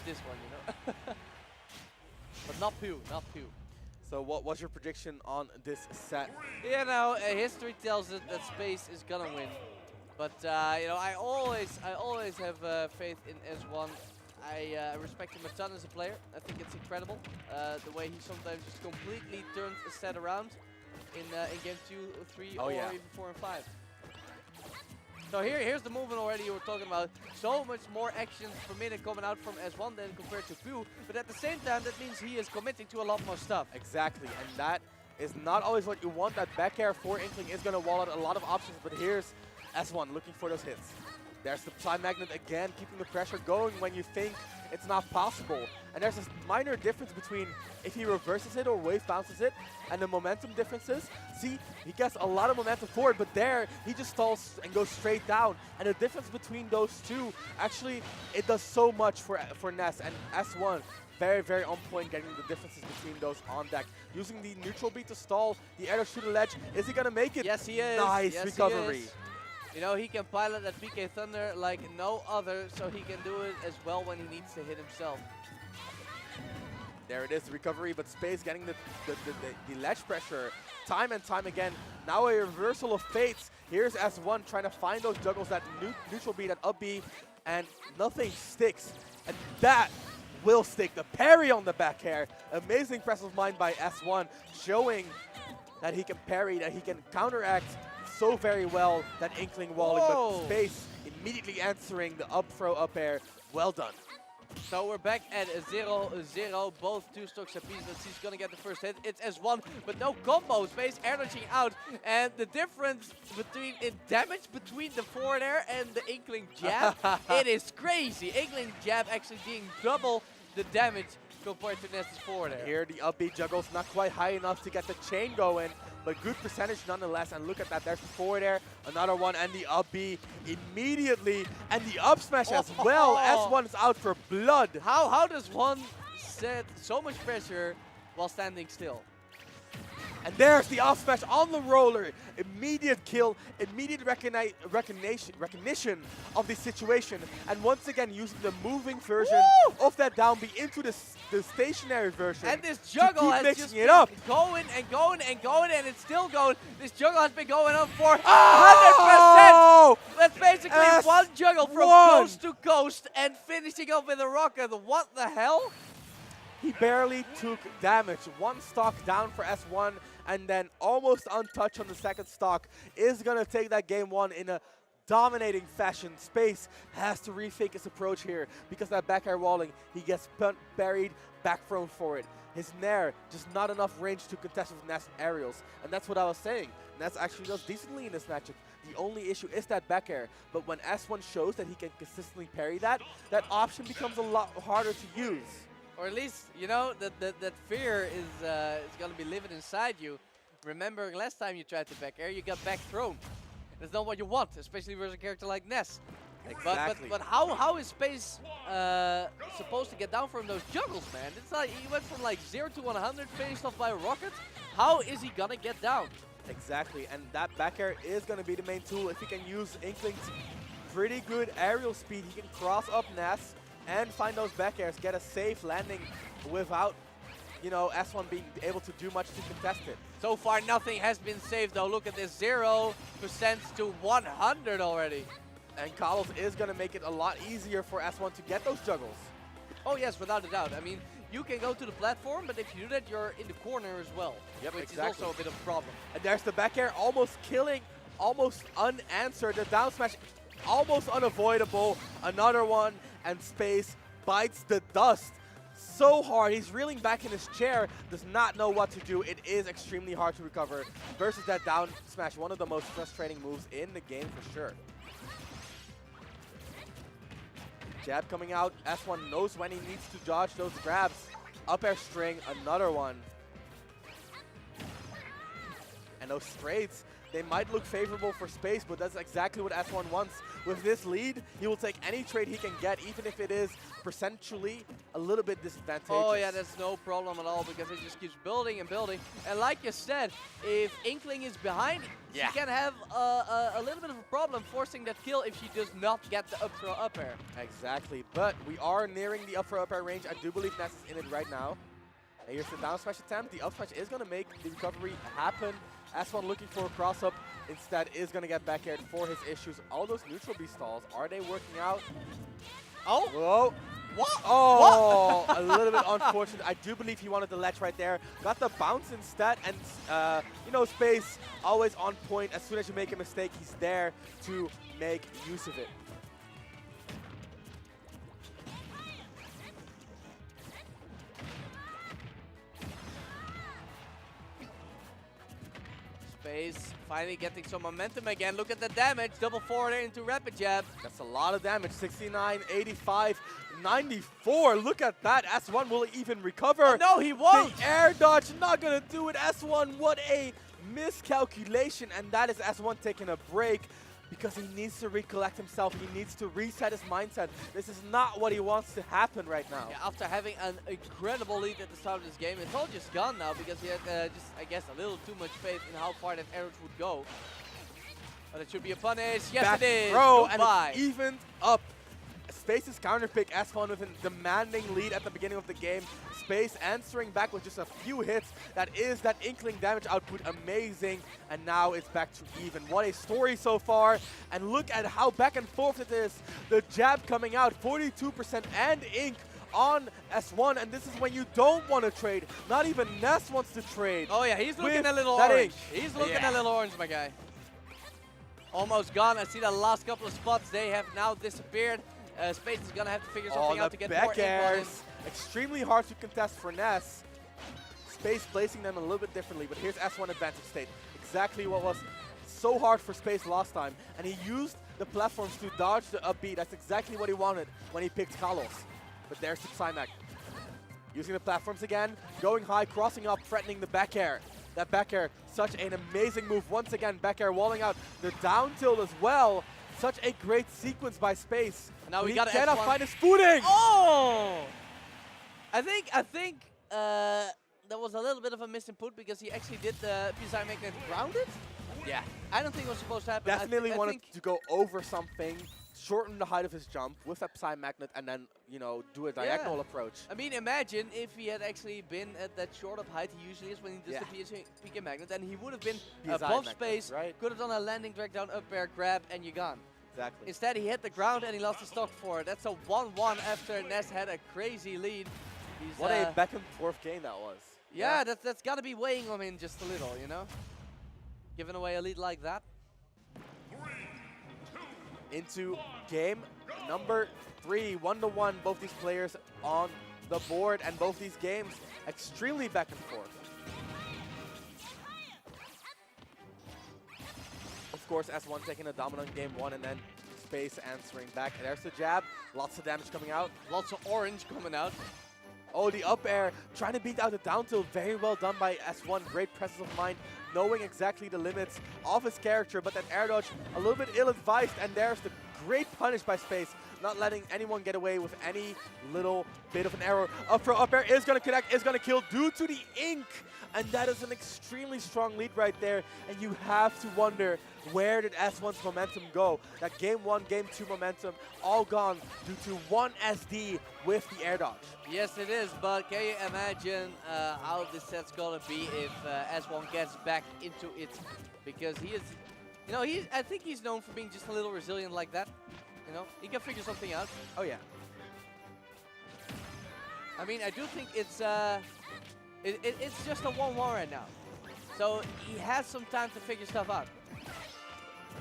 this one, you know. But not Pew, not Pew. So what's your prediction on this set? You know, history tells it that Space is gonna win. But you know, I always have faith in S1. I respect him a ton as a player. I think it's incredible the way he sometimes just completely turns a set around in game 2, 3, or even 4 and 5. So here's the movement already you were talking about. So much more actions per minute coming out from S1 than compared to Pew. But at the same time, that means he is committing to a lot more stuff. Exactly, and that is not always what you want. That back air for Inkling is going to wall out a lot of options, but here's S1 looking for those hits. There's the Psy Magnet again, keeping the pressure going when you think it's not possible. And there's this minor difference between if he reverses it or wave bounces it, and the momentum differences. See, he gets a lot of momentum forward, but there, he just stalls and goes straight down. And the difference between those two, actually, it does so much for Ness. And S1, very, very on point, getting the differences between those on deck. Using the neutral beat to stall, the air to shoot a ledge. Is he going to make it? Yes, he is. Nice yes, recovery. He is. You know, he can pilot that PK Thunder like no other, so he can do it as well when he needs to hit himself. There it is, the recovery, but Space getting the ledge pressure time and time again. Now a reversal of fates. Here's S1 trying to find those juggles, that neutral beat, that up B, and nothing sticks. And that will stick. The parry on the back air. Amazing press of mind by S1, showing that he can parry, that he can counteract so very well that Inkling walling, but Space immediately answering the up throw up air. Well done. So we're back at 0-0, both 2 stocks apiece. Let's see who's gonna get the first hit. It's S1, but no combo. Space energy out, and the difference in damage between the forward air and the Inkling jab, it is crazy. Inkling jab actually being double the damage compared to Ness's forward air. Here the up B juggles not quite high enough to get the chain going, but good percentage nonetheless. And look at that, there's the forward air, another one, and the up B immediately, and the up smash as well. S1 is out for blood. How does one set so much pressure while standing still? And there's the up smash on the roller. Immediate kill, immediate recognition of the situation. And once again, using the moving version of that down B into the stationary version. And this juggle has just been going and going and going, and it's still going. This juggle has been going on for 100%. That's basically one juggle from coast to coast and finishing up with a rocket. What the hell? He barely took damage. One stock down for S1, and then almost untouched on the second stock. Is going to take that game 1 in a dominating fashion. Space has to rethink his approach here, because that back air walling, he gets buried, back thrown for it. His Nair, just not enough range to contest with Ness aerials. And that's what I was saying. Ness actually does decently in this matchup. The only issue is that back air. But when S1 shows that he can consistently parry that, that option becomes a lot harder to use. Or at least, you know, that fear is going to be living inside you. Remembering last time you tried to back air, you got back thrown. That's not what you want, especially versus a character like Ness. Exactly. But how is Space supposed to get down from those juggles, man? It's like he went from like 0 to 100, finished off by a rocket. How is he gonna get down? Exactly, and that back air is gonna be the main tool. If he can use Inkling's pretty good aerial speed, he can cross up Ness and find those back airs, get a safe landing without, you know, S1 being able to do much to contest it. So far, nothing has been saved, though. Look at this, 0% to 100 already. And Carlos is going to make it a lot easier for S1 to get those juggles. Oh, yes, without a doubt. I mean, you can go to the platform, but if you do that, you're in the corner as well. Yep, which exactly. is also a bit of a problem. And there's the back air almost killing, almost unanswered. The down smash almost unavoidable. Another one, and Space bites the dust so hard. He's reeling back in his chair, does not know what to do. It is extremely hard to recover versus that down smash, one of the most frustrating moves in the game for sure. Jab coming out. S1 knows when he needs to dodge those grabs. Up air string, another one. And those straights, they might look favorable for Space, but that's exactly what S1 wants. with this lead, he will take any trade he can get, even if it is percentually a little bit disadvantageous. Oh yeah, that's no problem at all because it just keeps building and building. And like you said, if Inkling is behind, she can have a little bit of a problem forcing that kill if she does not get the up throw up air. Exactly, but we are nearing the up throw up air range. I do believe Ness is in it right now. And here's the down smash attempt. The up smash is going to make the recovery happen. S1 looking for a cross up, instead is going to get back aired for his issues. All those neutral B stalls, are they working out? Oh! Whoa! What? Oh! A little bit unfortunate. I do believe he wanted the ledge right there. Got the bounce instead, and you know, Space always on point. As soon as you make a mistake, he's there to make use of it. Space finally getting some momentum again. Look at the damage. Double forward into rapid jab. That's a lot of damage. 69, 85, 94. Look at that. S1 will even recover. Oh, no, he won't. The air dodge not going to do it. S1, what a miscalculation. And that is S1 taking a break because he needs to recollect himself. He needs to reset his mindset. This is not what he wants to happen right now. Yeah, after having an incredible lead at the start of this game, it's all just gone now because he had just, I guess, a little too much faith in how far that arrows would go. But it should be a punish. Yes, Back it is. throw, Goodbye. and it evened up. Space's counter pick, S1 with a demanding lead at the beginning of the game. Space answering back with just a few hits. That is that Inkling damage output, amazing. And now it's back to even. What a story so far. And look at how back and forth it is. The jab coming out, 42% and Ink on S1. And this is when you don't want to trade. Not even Ness wants to trade. Oh yeah, he's looking a little that orange. Ink. He's looking a little orange, my guy. Almost gone. I see the last couple of spots. They have now disappeared. Space is going to have to figure something out to get more back ink on him. airs, extremely hard to contest for Ness. Space placing them a little bit differently, but here's S1 advantage state. Exactly what was so hard for Space last time. And he used the platforms to dodge the up B. That's exactly what he wanted when he picked Kalos. But there's the Psymac. Using the platforms again, going high, crossing up, threatening the back air. That back air, such an amazing move. Once again, back air walling out the down tilt as well. Such a great sequence by Space. Now we he got cannot S1. find his footing. Oh! I think that was a little bit of a misinput because he actually did the PSI magnet grounded. Yeah. I don't think it was supposed to happen. Definitely I wanted think to go over something, shorten the height of his jump with a Psy magnet, and then, you know, do a diagonal approach. I mean, imagine if he had actually been at that short of height he usually is when he does the PK magnet, and he would have been above Space, could have done a landing, drag down, up air, grab, and you're gone. Exactly. Instead, he hit the ground and he lost the stock for it. That's a 1-1 after Ness had a crazy lead. What a back and forth game that was. Yeah, that's got to be weighing on him just a little, you know? Giving away a lead like that. Into game number 3, 1-1. Both these players on the board, and both these games extremely back and forth. Of course, S1 taking a dominant game 1, and then Space answering back. And there's the jab. Lots of damage coming out. Lots of orange coming out. Oh, the up air. Trying to beat out the down tilt. Very well done by S1. Great presence of mind. Knowing exactly the limits of his character. But that air dodge, a little bit ill-advised. And there's the great punish by Space. Not letting anyone get away with any little bit of an error. Up throw, up air is going to connect, is going to kill due to the ink. And that is an extremely strong lead right there. And you have to wonder, where did S1's momentum go? That game 1, game 2 momentum, all gone due to one SD with the air dodge. Yes, it is, but can you imagine how this set's going to be if S1 gets back into it? Because he is, you know, I think he's known for being just a little resilient like that. You know, he can figure something out. Oh, yeah. I mean, I do think it's just a 1-1 right now. So he has some time to figure stuff out.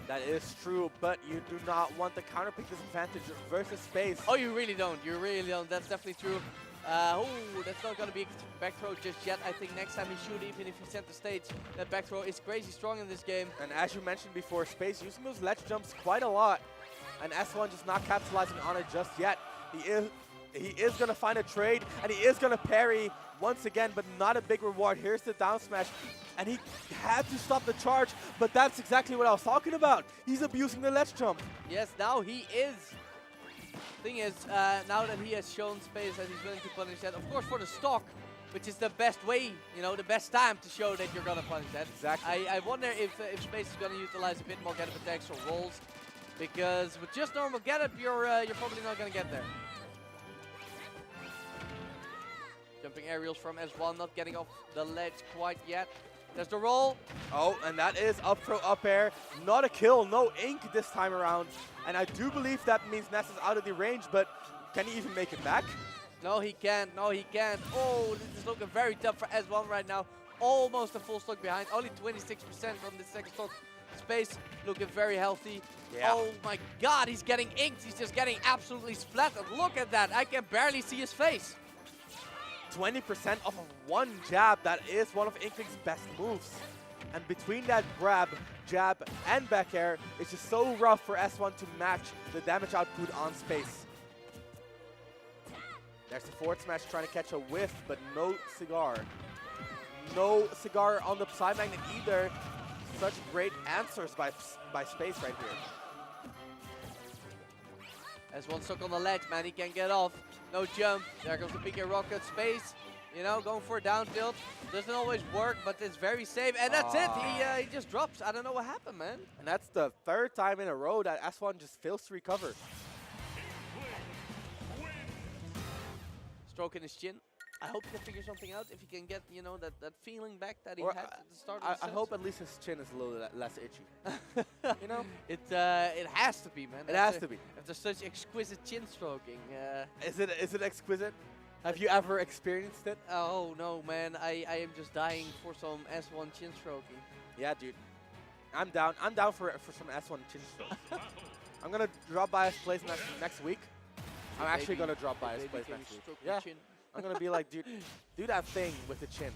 That is true, but you do not want the counter pick disadvantage versus Space. Oh, you really don't. You really don't. That's definitely true. Oh, that's not going to be a back throw just yet. I think next time he should, even if he center stage, that back throw is crazy strong in this game. And as you mentioned before, Space using those ledge jumps quite a lot. And S1 just not capitalizing on it just yet. He is going to find a trade, and he is going to parry once again, but not a big reward. Here's the down smash. And he had to stop the charge, but that's exactly what I was talking about. He's abusing the ledge jump. Yes, now he is. Thing is, now that he has shown Space that he's willing to punish that, of course for the stock, which is the best way, you know, the best time to show that you're gonna punish that. Exactly. I wonder if Space is gonna utilize a bit more get up attacks or rolls, because with just normal get up, you're probably not gonna get there. Jumping aerials from S1, not getting off the ledge quite yet. There's the roll. Oh, and that is up throw, up air. Not a kill, no ink this time around. And I do believe that means Ness is out of the range, but can he even make it back? No, he can't. No, he can't. Oh, this is looking very tough for S1 right now. Almost a full stock behind. Only 26% on the second stock. Space looking very healthy. Yeah. Oh my god, he's getting inked. He's just getting absolutely splattered. Look at that. I can barely see his face. 20% off of one jab. That is one of Inkling's best moves. And between that grab, jab, and back air, it's just so rough for S1 to match the damage output on Space. There's the forward smash trying to catch a whiff, but no cigar. No cigar on the side magnet either. Such great answers by Space right here. S1 stuck on the ledge, man. He can't get off. No jump. There goes the PK rocket. Space, you know, going for a down tilt. Doesn't always work, but it's very safe. And that's it. He just drops. I don't know what happened, man. And that's the third time in a row that S1 just fails to recover. Stroking his chin. I hope he can figure something out. If he can get, you know, that feeling back that he Or had at the start of the I hope at least his chin is a little less itchy. You know? It has to be, man. It has to be. After such exquisite chin stroking. Is it exquisite? Have you ever experienced it? Oh no, man. I am just dying for some S1 chin stroking. Yeah, dude. I'm down. I'm down for some S1 chin stroke. I'm gonna drop by his place next week. I'm actually gonna drop by his place next week. Yeah. I'm gonna be like, dude, do that thing with the chin.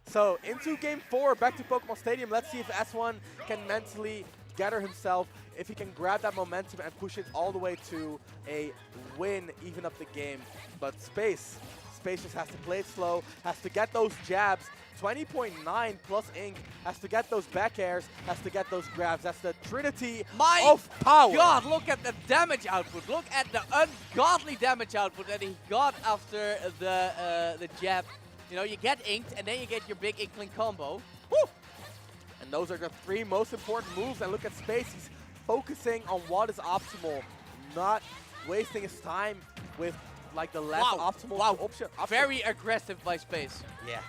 So into game 4, back to Pokemon Stadium. Let's see if S1 can mentally gather himself, if he can grab that momentum and push it all the way to a win, even up the game. But Space just has to play it slow, has to get those jabs. 20.9 plus ink, has to get those back airs, has to get those grabs. That's the trinity of power. God, look at the damage output. Look at the ungodly damage output that he got after the jab. You know, you get inked, and then you get your big Inkling combo. Woo! And those are the 3 most important moves. And look at Space. He's focusing on what is optimal, not wasting his time with like the less optimal option. Very aggressive by Space. Yeah.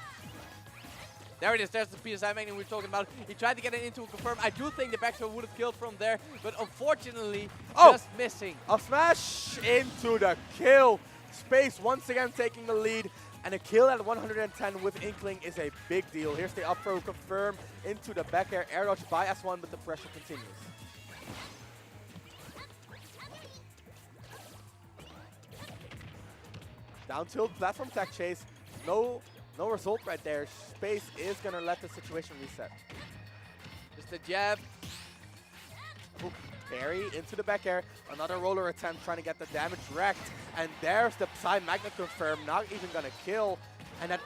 There it is. There's the PSI magnet we were talking about. He tried to get it into a confirm. I do think the back throw would have killed from there, but unfortunately, just missing. A smash into the kill. Space once again taking the lead. And a kill at 110 with Inkling is a big deal. Here's the up throw confirm into the back air dodge by S1, but the pressure continues. Down tilt, platform tech chase. No result right there. Space is going to let the situation reset. Just a jab. Ooh, Barry into the back air. Another roller attempt trying to get the damage wrecked. And there's the Psy Magnet confirm. Not even going to kill. And that,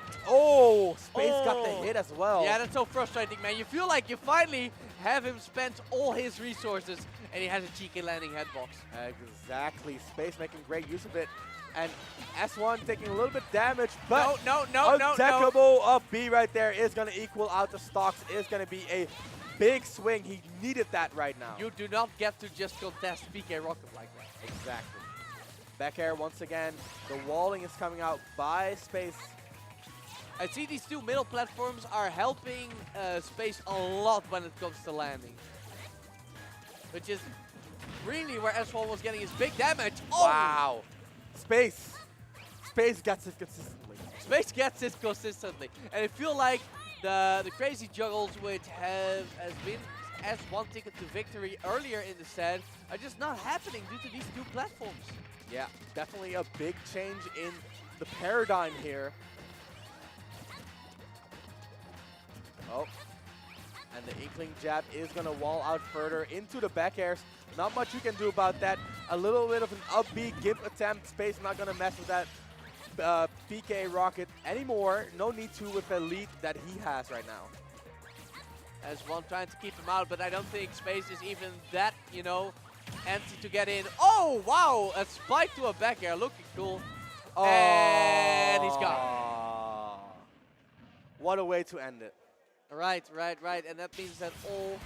Space got the hit as well. Yeah, that's so frustrating, man. You feel like you finally have him spend all his resources and he has a cheeky landing headbox. Exactly. Space making great use of it. And S1 taking a little bit damage, but no. undeckable up B right there is going to equal out the stocks. Is going to be a big swing. He needed that right now. You do not get to just contest PK Rocket like that. Exactly. Back air once again. The walling is coming out by Space. I see these 2 middle platforms are helping Space a lot when it comes to landing. Which is really where S1 was getting his big damage. Oh! Wow. Space gets it consistently. Space gets it consistently. And I feel like the crazy juggles which has been S1 ticket to victory earlier in the set are just not happening due to these 2 platforms. Yeah, definitely a big change in the paradigm here. Oh, and the Inkling jab is going to wall out further into the back airs. Not much you can do about that. A little bit of an up B gimp attempt. Space not going to mess with that. PK Rocket anymore. No need to with the lead that he has right now. As one trying to keep him out, but I don't think Space is even that, you know, empty to get in. Oh, wow! A spike to a back air, looking cool. Oh. And he's gone. What a way to end it. Right. And that means that all